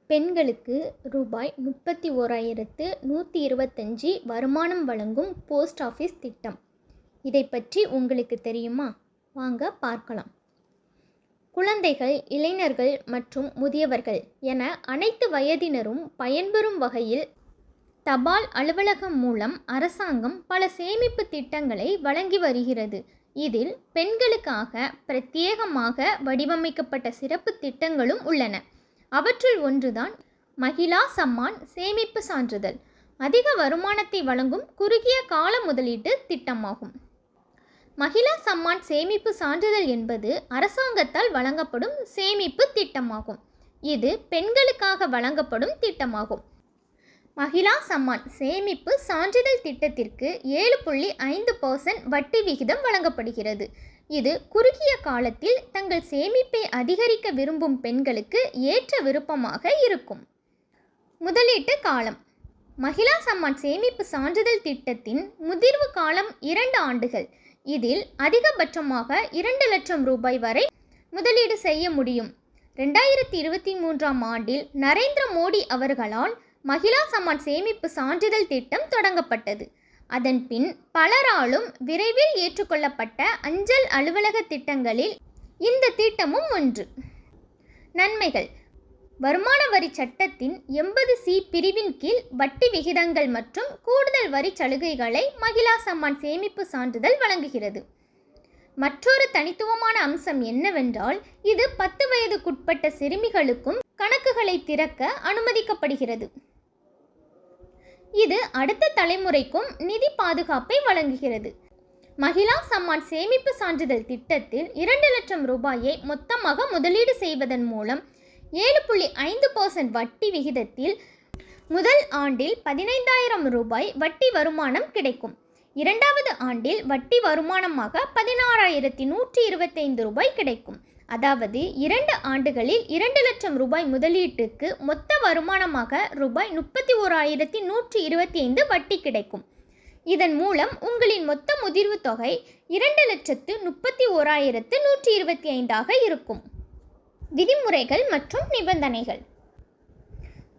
பெண்களுக்கு ரூபாய் 31,125 வருமானம் வழங்கும் போஸ்ட் ஆஃபீஸ் திட்டம். இதை பற்றி உங்களுக்கு தெரியுமா? வாங்க பார்க்கலாம். குழந்தைகள், இளைஞர்கள் மற்றும் முதியவர்கள் என அனைத்து வயதினரும் பயன்பெறும் வகையில் தபால் அலுவலகம் மூலம் அரசாங்கம் பல சேமிப்பு திட்டங்களை வழங்கி வருகிறது. இதில் பெண்களுக்காக பிரத்யேகமாக வடிவமைக்கப்பட்ட சிறப்பு திட்டங்களும் உள்ளன. அவற்றுள் ஒன்றுதான் மகிழா சம்மான் சேமிப்பு சான்றிதழ். அதிக வருமானத்தை வழங்கும் குறுகிய கால முதலீட்டு திட்டமாகும். மகிழா சம்மான் சேமிப்பு சான்றிதழ் என்பது அரசாங்கத்தால் வழங்கப்படும் சேமிப்பு திட்டமாகும். இது பெண்களுக்காக வழங்கப்படும் திட்டமாகும். மகிழா சம்மான் சேமிப்பு சான்றிதழ் திட்டத்திற்கு 7.5% வட்டி விகிதம் வழங்கப்படுகிறது. இது குறுகிய காலத்தில் தங்கள் சேமிப்பை அதிகரிக்க விரும்பும் பெண்களுக்கு ஏற்ற விருப்பமாக இருக்கும். முதலீட்டு காலம். மகிழா சம்மான் சேமிப்பு சான்றிதழ் திட்டத்தின் முதிர்வு காலம் 2 ஆண்டுகள். இதில் அதிகபட்சமாக 2 லட்சம் ரூபாய் வரை முதலீடு செய்ய முடியும். 2023ஆம் ஆண்டில் நரேந்திர மோடி அவர்களால் மகிழா சம்மான் சேமிப்பு சான்றிதழ் திட்டம் தொடங்கப்பட்டது. அதன் பின் பலராலும் விரைவில் ஏற்றுக்கொள்ளப்பட்ட அஞ்சல் அலுவலக திட்டங்களில் இந்த திட்டமும் ஒன்று. நன்மைகள். வருமான வரி சட்டத்தின் 80C பிரிவின் கீழ் வட்டி விகிதங்கள் மற்றும் கூடுதல் வரி சலுகைகளை மகிழா சம்மான் சேமிப்பு சான்றிதழ் வழங்குகிறது. மற்றொரு தனித்துவமான அம்சம் என்னவென்றால், இது 10 வயதுக்குட்பட்ட சிறுமிகளுக்கும் கணக்குகளை திறக்க அனுமதிக்கப்படுகிறது. இது அடுத்த தலைமுறைக்கும் நிதி பாதுகாப்பை வழங்குகிறது. மகிழா சம்மான் சேமிப்பு சான்றிதழ் திட்டத்தில் 2 லட்சம் ரூபாயை மொத்தமாக முதலீடு செய்வதன் மூலம் 7.5% வட்டி விகிதத்தில் முதல் ஆண்டில் 15,000 ரூபாய் வட்டி வருமானம் கிடைக்கும். 2வது ஆண்டில் வட்டி வருமானமாக 16,125 ரூபாய் கிடைக்கும். அதாவது 2 ஆண்டுகளில் 2 லட்சம் ரூபாய் முதலீட்டுக்கு மொத்த வருமானமாக ரூபாய் 31,125 வட்டி கிடைக்கும். இதன் மூலம் உங்களின் மொத்த முதிர்வு தொகை 2,31,125 இருக்கும். விதிமுறைகள் மற்றும் நிபந்தனைகள்.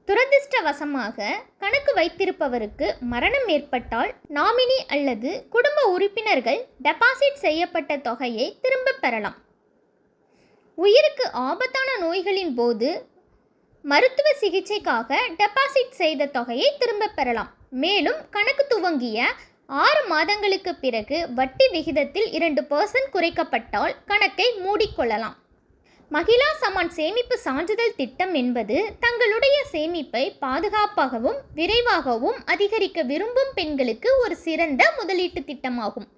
துரதிர்ஷ்டவசமாக கணக்கு வைத்திருப்பவருக்கு மரணம் ஏற்பட்டால் நாமினி அல்லது குடும்ப உறுப்பினர்கள் டெபாசிட் செய்யப்பட்ட தொகையை திரும்பப் பெறலாம். உயிருக்கு ஆபத்தான நோய்களின் போது மருத்துவ சிகிச்சைக்காக டெபாசிட் செய்த தொகையை திரும்பப் பெறலாம். மேலும் கணக்கு துவங்கிய 6 மாதங்களுக்கு பிறகு வட்டி விகிதத்தில் 2% குறைக்கப்பட்டால் கணக்கை மூடிக்கொள்ளலாம். மகிழா சம்மான் சேமிப்பு சான்றிதழ் திட்டம் என்பது தங்களுடைய சேமிப்பை பாதுகாப்பாகவும் விரைவாகவும் அதிகரிக்க விரும்பும் பெண்களுக்கு ஒரு சிறந்த முதலீட்டு திட்டமாகும்.